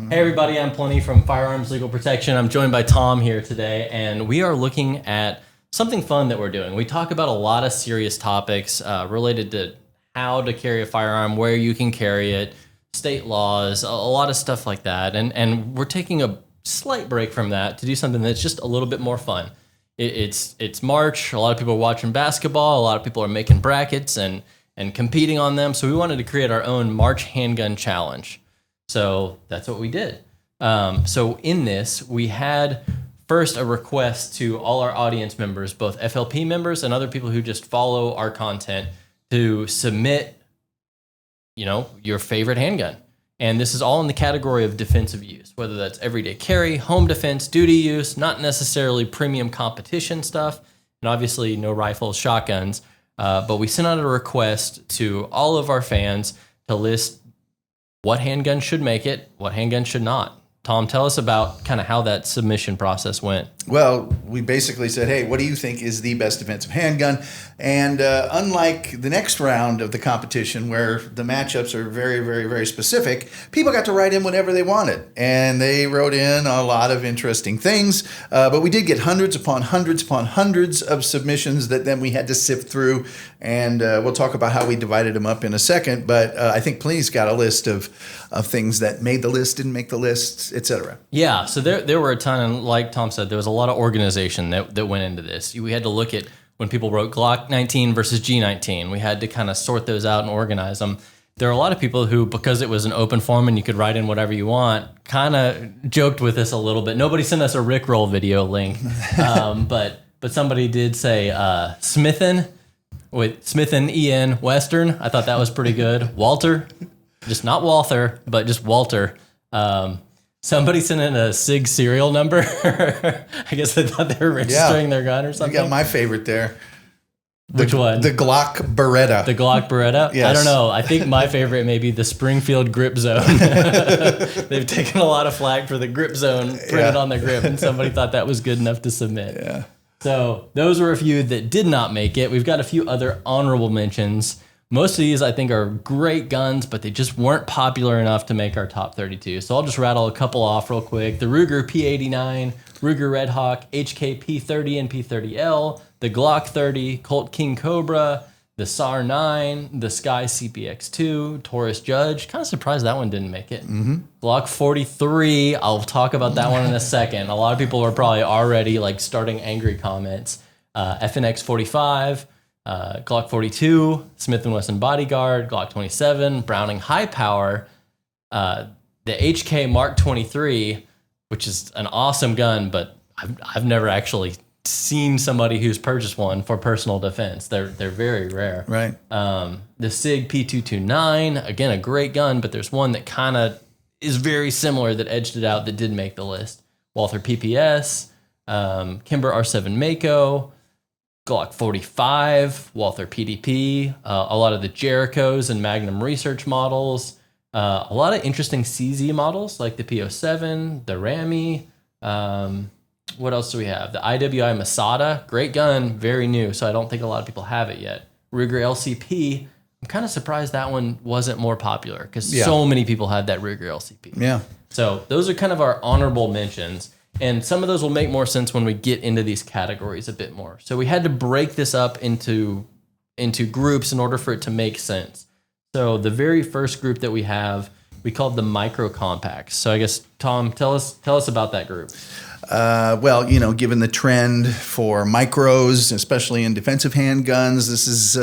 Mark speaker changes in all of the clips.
Speaker 1: Hey everybody, I'm Pliny from Firearms Legal Protection. I'm joined by Tom here today, and we are looking at something fun that we're doing. We talk about a lot of serious topics related to how to carry a firearm, where you can carry it, state laws, a lot of stuff like that. And we're taking a slight break from that to do something that's just a little bit more fun. It's March. A lot of people are watching basketball. A lot of people are making brackets and competing on them. So we wanted to create our own March Handgun Challenge. So that's what we did. So in this, we had first a request to all our audience members, both FLP members and other people who just follow our content, to submit, your favorite handgun. And this is all in the category of defensive use, whether that's everyday carry, home defense, duty use, not necessarily premium competition stuff, and obviously no rifles, shotguns. But we sent out a request to all of our fans to list what handgun should make it, what handgun should not. Tom, tell us about kind of how that submission process went.
Speaker 2: Well, we basically said, hey, what do you think is the best defensive handgun? And unlike the next round of the competition where the matchups are very, very, very specific, people got to write in whatever they wanted. And they wrote in a lot of interesting things. But we did get hundreds upon hundreds of submissions that then we had to sift through. And we'll talk about how we divided them up in a second. But I think Pliny's got a list of things that made the list, didn't make the list, etc.
Speaker 1: Yeah, so there were a ton, and like Tom said, there was a lot of organization that went into this. We had to look at when people wrote Glock 19 versus G19. We had to kind of sort those out and organize them. There are a lot of people who, because it was an open form and you could write in whatever you want, kind of joked with us a little bit. Nobody sent us a Rickroll video link, but somebody did say Smithin with Smith and En Western. I thought that was pretty good. Walther. Just not Walther, but just Walter. Somebody sent in a Sig serial number. I guess they thought they were registering their gun or something.
Speaker 2: You got my favorite there.
Speaker 1: Which one?
Speaker 2: The Glock Beretta.
Speaker 1: The Glock Beretta?
Speaker 2: Yes.
Speaker 1: I don't know. I think my favorite may be the Springfield grip zone. They've taken a lot of flack for the grip zone printed on the grip, and somebody thought that was good enough to submit.
Speaker 2: Yeah.
Speaker 1: So those were a few that did not make it. We've got a few other honorable mentions. Most of these, I think, are great guns, but they just weren't popular enough to make our top 32. So I'll just rattle a couple off real quick. The Ruger P89, Ruger Red Hawk, Hk P30 and P30L, the Glock 30, Colt King Cobra, the SAR 9, the Sky CPX2, Taurus Judge. Kind of surprised that one didn't make it. Glock 43, I'll talk about that one in a second. A lot of people are probably already starting angry comments. FNX 45, Glock 42, Smith & Wesson Bodyguard, Glock 27, Browning High Power, the HK Mark 23, which is an awesome gun, but I've never actually seen somebody who's purchased one for personal defense. They're very rare.
Speaker 2: Right.
Speaker 1: The Sig P229, again, a great gun, but there's one that kind of is very similar that edged it out that did make the list. Walther PPS, Kimber R7 Mako, Glock 45, Walther PDP, a lot of the Jerichos and Magnum Research models, a lot of interesting CZ models like the P07, the Rami. What else do we have? The IWI Masada, great gun, very new, so I don't think a lot of people have it yet. Ruger LCP, I'm kind of surprised that one wasn't more popular because so many people had that Ruger LCP.
Speaker 2: Yeah.
Speaker 1: So those are kind of our honorable mentions. And some of those will make more sense when we get into these categories a bit more. So we had to break this up into groups in order for it to make sense. So the very first group that we have, we called the micro compacts. So I guess, Tom, tell us about that group.
Speaker 2: Well, given the trend for micros, especially in defensive handguns, this is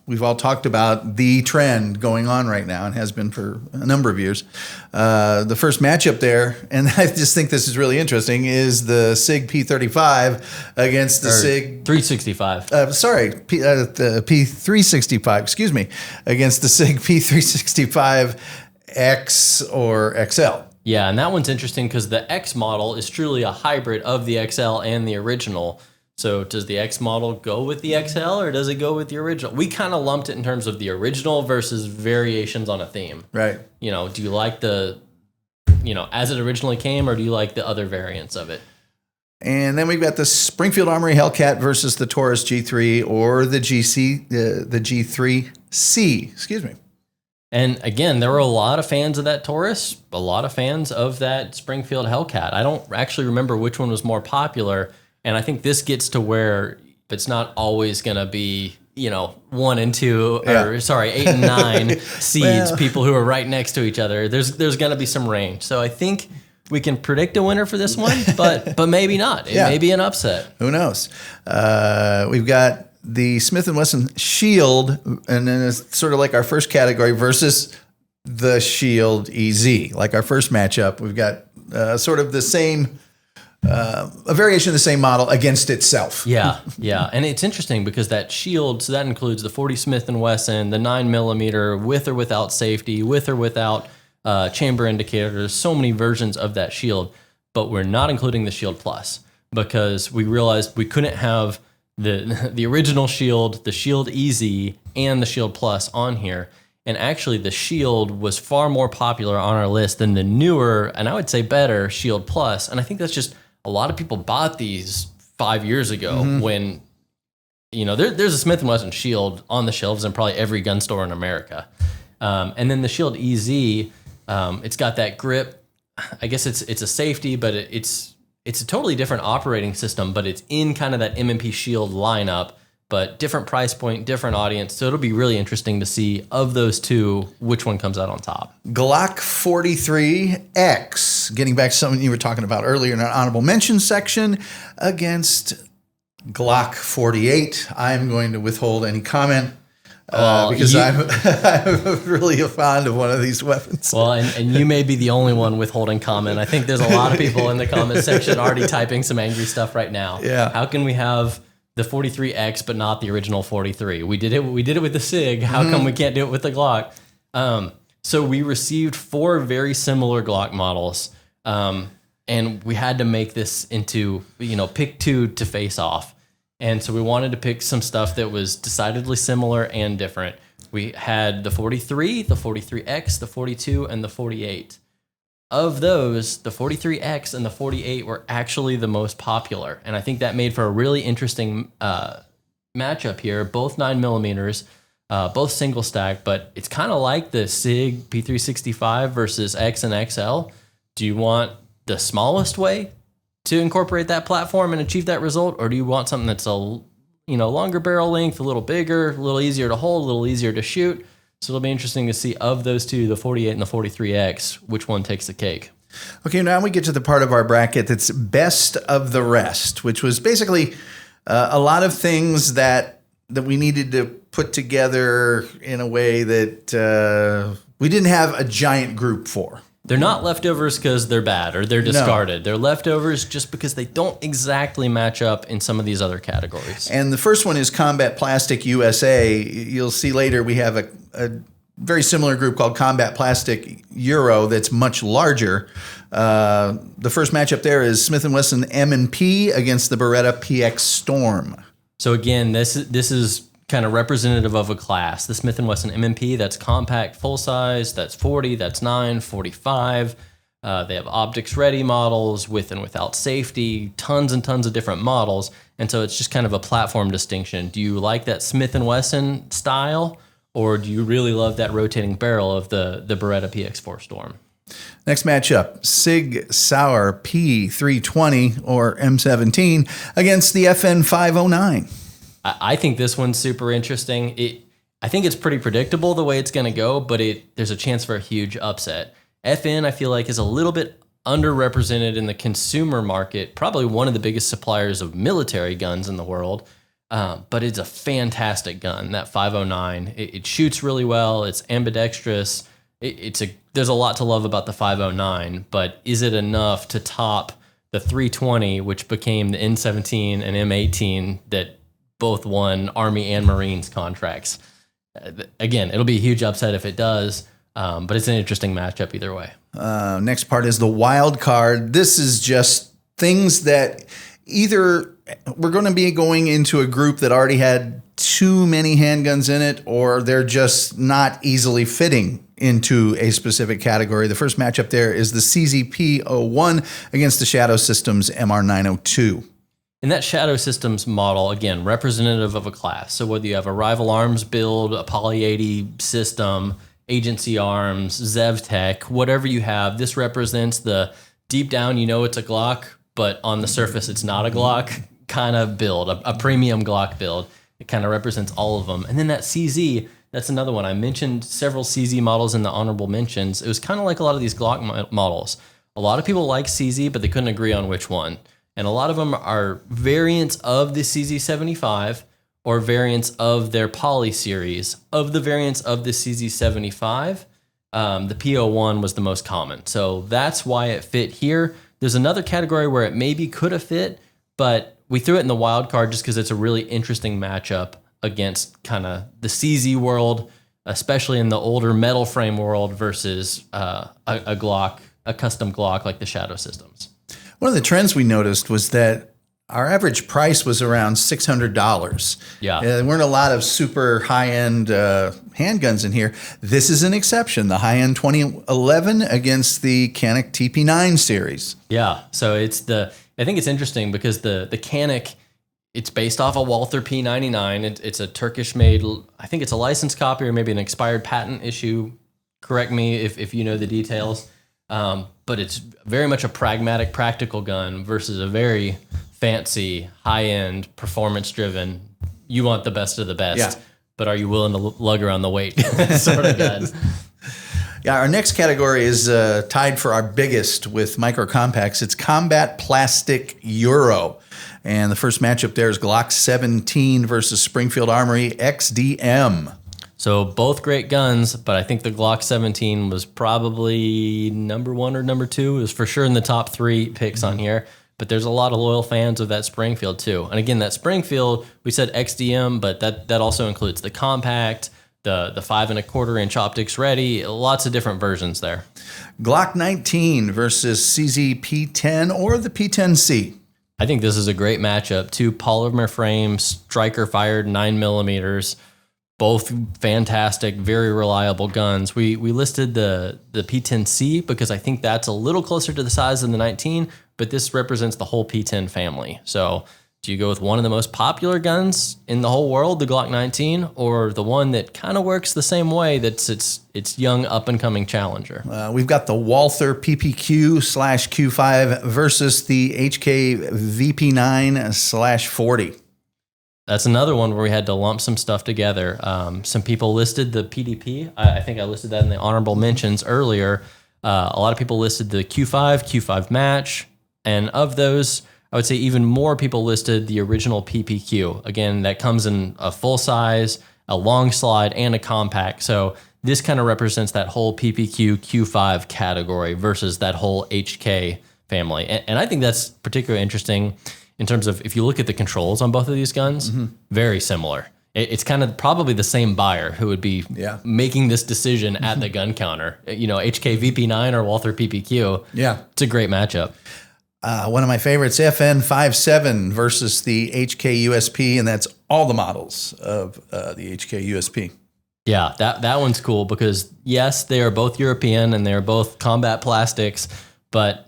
Speaker 2: we've all talked about the trend going on right now and has been for a number of years. The first matchup there, and I just think this is really interesting, is the Sig P35 against the Sig
Speaker 1: 365.
Speaker 2: The P365, excuse me, against the Sig P365 X or XL.
Speaker 1: Yeah, and that one's interesting because the X model is truly a hybrid of the XL and the original. So does the X model go with the XL or does it go with the original? We kind of lumped it in terms of the original versus variations on a theme.
Speaker 2: Right.
Speaker 1: Do you like the, as it originally came, or do you like the other variants of it?
Speaker 2: And then we've got the Springfield Armory Hellcat versus the Taurus G3 or the G3C, excuse me.
Speaker 1: And again, there were a lot of fans of that Taurus, a lot of fans of that Springfield Hellcat. I don't actually remember which one was more popular. And I think this gets to where it's not always going to be, 1 and 2, or sorry, 8 and 9 seeds, people who are right next to each other. There's going to be some range. So I think we can predict a winner for this one, but maybe not. It may be an upset.
Speaker 2: Who knows? We've got the Smith & Wesson Shield, and then it's sort of like our first category versus the Shield EZ. Like our first matchup, we've got sort of the same, a variation of the same model against itself.
Speaker 1: Yeah. And it's interesting because that Shield, so that includes the 40 Smith & Wesson, the 9mm with or without safety, with or without chamber indicators, so many versions of that Shield, but we're not including the Shield Plus because we realized we couldn't have the original Shield, the Shield EZ, and the Shield Plus on here. And actually, the Shield was far more popular on our list than the newer, and I would say better, Shield Plus. And I think that's just a lot of people bought these 5 years ago when, there's a Smith & Wesson Shield on the shelves in probably every gun store in America. And then the Shield EZ, it's got that grip. I guess it's a safety, but it's a totally different operating system, but it's in kind of that M&P Shield lineup, but different price point, different audience. So it'll be really interesting to see of those two, which one comes out on top.
Speaker 2: Glock 43X, getting back to something you were talking about earlier in our honorable mention section, against Glock 48. I'm going to withhold any comment. Because I'm really fond of one of these weapons.
Speaker 1: Well, and you may be the only one withholding comment. I think there's a lot of people in the comment section already typing some angry stuff right now.
Speaker 2: Yeah.
Speaker 1: How can we have the 43X but not the original 43? We did it with the Sig. How come we can't do it with the Glock? So we received 4 very similar Glock models, and we had to make this into pick 2 to face off. And so we wanted to pick some stuff that was decidedly similar and different. We had the 43, the 43X, the 42, and the 48. Of those, the 43X and the 48 were actually the most popular. And I think that made for a really interesting matchup here. Both 9mm, both single stack, but it's kind of like the Sig P365 versus X and XL. Do you want the smallest way to incorporate that platform and achieve that result, or do you want something that's a longer barrel length, a little bigger, a little easier to hold, a little easier to shoot? So it'll be interesting to see of those two, the 48 and the 43X, which one takes the cake.
Speaker 2: Okay, now we get to the part of our bracket that's best of the rest, which was basically a lot of things that we needed to put together in a way that we didn't have a giant group for.
Speaker 1: They're not leftovers because they're bad or they're discarded. No. They're leftovers just because they don't exactly match up in some of these other categories.
Speaker 2: And the first one is Combat Plastic USA. You'll see later we have a very similar group called Combat Plastic Euro that's much larger. The first matchup there is Smith & Wesson M&P against the Beretta PX Storm.
Speaker 1: So again, this is kind of representative of a class. The Smith & Wesson M&P, that's compact, full size, that's 40, that's 9, 45. They have optics ready models with and without safety, tons and tons of different models. And so it's just kind of a platform distinction. Do you like that Smith & Wesson style, or do you really love that rotating barrel of the Beretta PX4 Storm?
Speaker 2: Next matchup, Sig Sauer P320 or M17 against the FN 509.
Speaker 1: I think this one's super interesting. I think it's pretty predictable the way it's going to go, but there's a chance for a huge upset. FN, I feel like, is a little bit underrepresented in the consumer market, probably one of the biggest suppliers of military guns in the world, but it's a fantastic gun, that 509. It shoots really well. It's ambidextrous. There's a lot to love about the 509, but is it enough to top the 320, which became the N17 and M18 that both won Army and Marines contracts? Again, it'll be a huge upset if it does, but it's an interesting matchup either way.
Speaker 2: Next part is the wild card. This is just things that either we're going to be going into a group that already had too many handguns in it, or they're just not easily fitting into a specific category. The first matchup there is the Cz P01 against the Shadow Systems MR902.
Speaker 1: And that Shadow Systems model, again, representative of a class. So whether you have a Rival Arms build, a Poly 80 system, Agency Arms, ZevTech, whatever you have. This represents the deep down, you know it's a Glock, but on the surface it's not a Glock kind of build, a premium Glock build. It kind of represents all of them. And then that CZ, that's another one. I mentioned several CZ models in the honorable mentions. It was kind of like a lot of these Glock models. A lot of people like CZ, but they couldn't agree on which one. And a lot of them are variants of the CZ75 or variants of their Poly series. Of the variants of the CZ75, the P01 was the most common. So that's why it fit here. There's another category where it maybe could have fit, but we threw it in the wild card just because it's a really interesting matchup against kind of the CZ world, especially in the older metal frame world versus a Glock, a custom Glock like the Shadow Systems.
Speaker 2: One of the trends we noticed was that our average price was around $600.
Speaker 1: Yeah.
Speaker 2: There weren't a lot of super high-end handguns in here. This is an exception, the high-end 2011 against the Canik TP9 series.
Speaker 1: Yeah, so I think it's interesting because the Canik, it's based off a Walther P99. It's a Turkish-made, I think it's a licensed copy or maybe an expired patent issue. Correct me if you know the details. But it's very much a pragmatic, practical gun versus a very fancy, high-end, performance-driven, you want the best of the best,
Speaker 2: yeah,
Speaker 1: but are you willing to lug around the weight sort of gun.
Speaker 2: Yeah, our next category is tied for our biggest with micro compacts. It's Combat Plastic Euro. And the first matchup there is Glock 17 versus Springfield Armory XDM.
Speaker 1: So both great guns, but I think the Glock 17 was probably number 1 or number 2. It was for sure in the top 3 picks on here. But there's a lot of loyal fans of that Springfield too. And again, that Springfield, we said XDM, but that also includes the compact, the 5 1/4 inch optics ready, lots of different versions there.
Speaker 2: Glock 19 versus Cz P10 or the P10C.
Speaker 1: I think this is a great matchup. 2 polymer frame, striker fired 9mm. Both fantastic, very reliable guns. We listed the P10C because I think that's a little closer to the size than the 19, but this represents the whole P10 family. So do you go with one of the most popular guns in the whole world, the Glock 19, or the one that kind of works the same way that's its young up-and-coming challenger?
Speaker 2: We've got the Walther Ppq Q5 versus the Hk Vp9/40.
Speaker 1: That's another one where we had to lump some stuff together. Some people listed the PDP. I think I listed that in the honorable mentions earlier. A lot of people listed the Q5 match. And of those, I would say even more people listed the original PPQ. Again, that comes in a full size, a long slide, and a compact. So this kind of represents that whole PPQ Q5 category versus that whole HK family. And I think that's particularly interesting in terms of if you look at the controls on both of these guns, very similar. It's kind of probably the same buyer who would be making this decision at the gun counter. You know, Hk Vp9 or Walther Ppq.
Speaker 2: Yeah.
Speaker 1: It's a great matchup.
Speaker 2: One of my favorites, FN57 versus the Hk USP, and that's all the models of the Hk USP.
Speaker 1: Yeah, that one's cool because, yes, they are both European and they're both combat plastics, but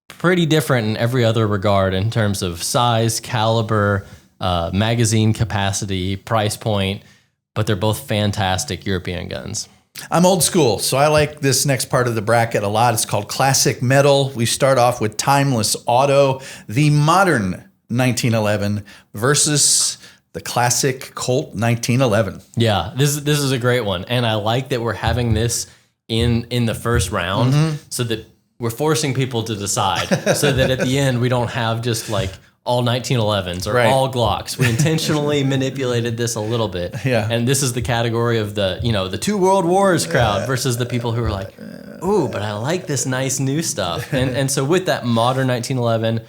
Speaker 1: pretty different in every other regard in terms of size, caliber, magazine capacity, price point, but they're both fantastic European guns.
Speaker 2: I'm old school, so I like this next part of the bracket a lot. It's called Classic Metal. We start off with Timeless Auto, the modern 1911 versus the classic Colt 1911.
Speaker 1: Yeah, this is a great one, and I like that we're having this in the first round so that we're forcing people to decide so that at the end we don't have just like all 1911s or all Glocks. We intentionally manipulated this a little bit.
Speaker 2: Yeah.
Speaker 1: And this is the category of the 2 World Wars crowd versus the people who are like, ooh, but I like this nice new stuff. And so with that modern 1911,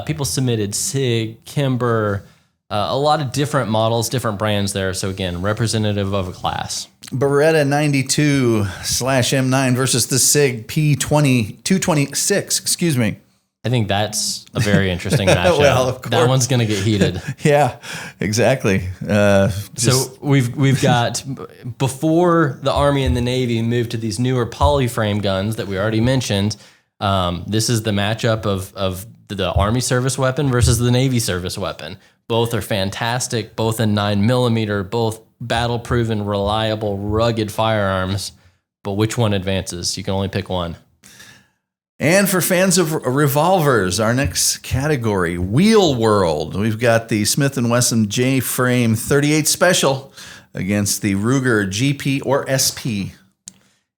Speaker 1: people submitted Sig, Kimber, a lot of different models, different brands there. So again, representative of a class.
Speaker 2: Beretta 92/M9 versus the Sig P226, excuse me.
Speaker 1: I think that's a very interesting matchup.
Speaker 2: Well, of course.
Speaker 1: That one's going to get heated.
Speaker 2: Yeah, exactly.
Speaker 1: So we've got, before the Army and the Navy moved to these newer polyframe guns that we already mentioned, this is the matchup of the Army service weapon versus the Navy service weapon. Both are fantastic, both in 9mm, both battle-proven, reliable, rugged firearms. but which one advances? You can only pick one.
Speaker 2: And for fans of revolvers, our next category, Wheel World. We've got the Smith & Wesson J-Frame 38 Special against the Ruger GP or SP.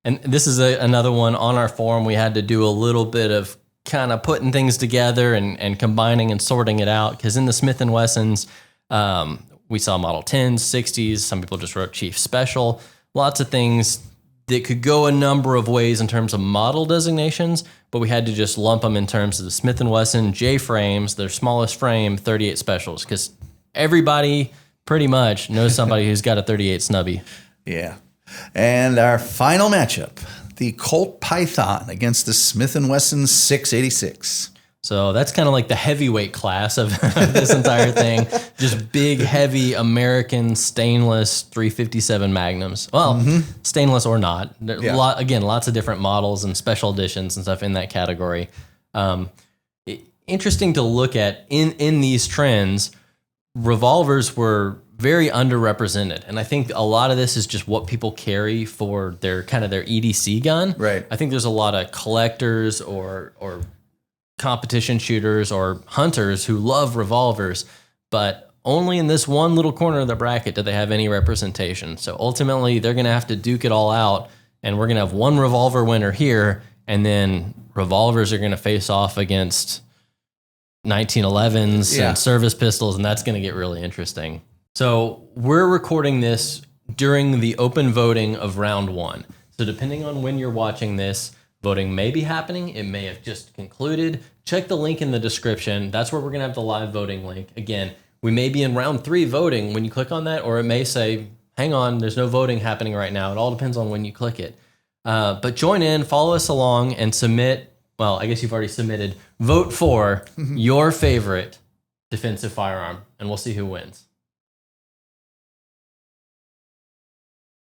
Speaker 1: And this is another one on our forum. We had to do a little bit of kind of putting things together and combining and sorting it out, because in the Smith & Wessons, we saw Model 10s, 60s. Some people just wrote Chief Special. Lots of things that could go a number of ways in terms of model designations, but we had to just lump them in terms of the Smith & Wesson J-frames, their smallest frame, 38 Specials, because everybody pretty much knows somebody who's got a 38 snubby.
Speaker 2: Yeah. And our final matchup, the Colt Python against the Smith & Wesson 686.
Speaker 1: So that's kind of like the heavyweight class of this entire thing. Just big, heavy American stainless 357 Magnums. Well, stainless or not. Lots of different models and special editions and stuff in that category. Interesting to look at in these trends. Revolvers were very underrepresented, and I think a lot of this is just what people carry for their EDC gun.
Speaker 2: Right.
Speaker 1: I think there's a lot of collectors or competition shooters or hunters who love revolvers, but only in this one little corner of the bracket do they have any representation. So ultimately, they're going to have to duke it all out, and we're going to have one revolver winner here, and then revolvers are going to face off against 1911s and service pistols, and that's going to get really interesting. So we're recording this during the open voting of round one. So depending on when you're watching this, voting may be happening. It may have just concluded. Check the link in the description. That's where we're going to have the live voting link. Again, we may be in round 3 voting when you click on that, or it may say, hang on, there's no voting happening right now. It all depends on when you click it. But join in, follow us along, and submit. Well, I guess you've already submitted. Vote for your favorite defensive firearm, and we'll see who wins.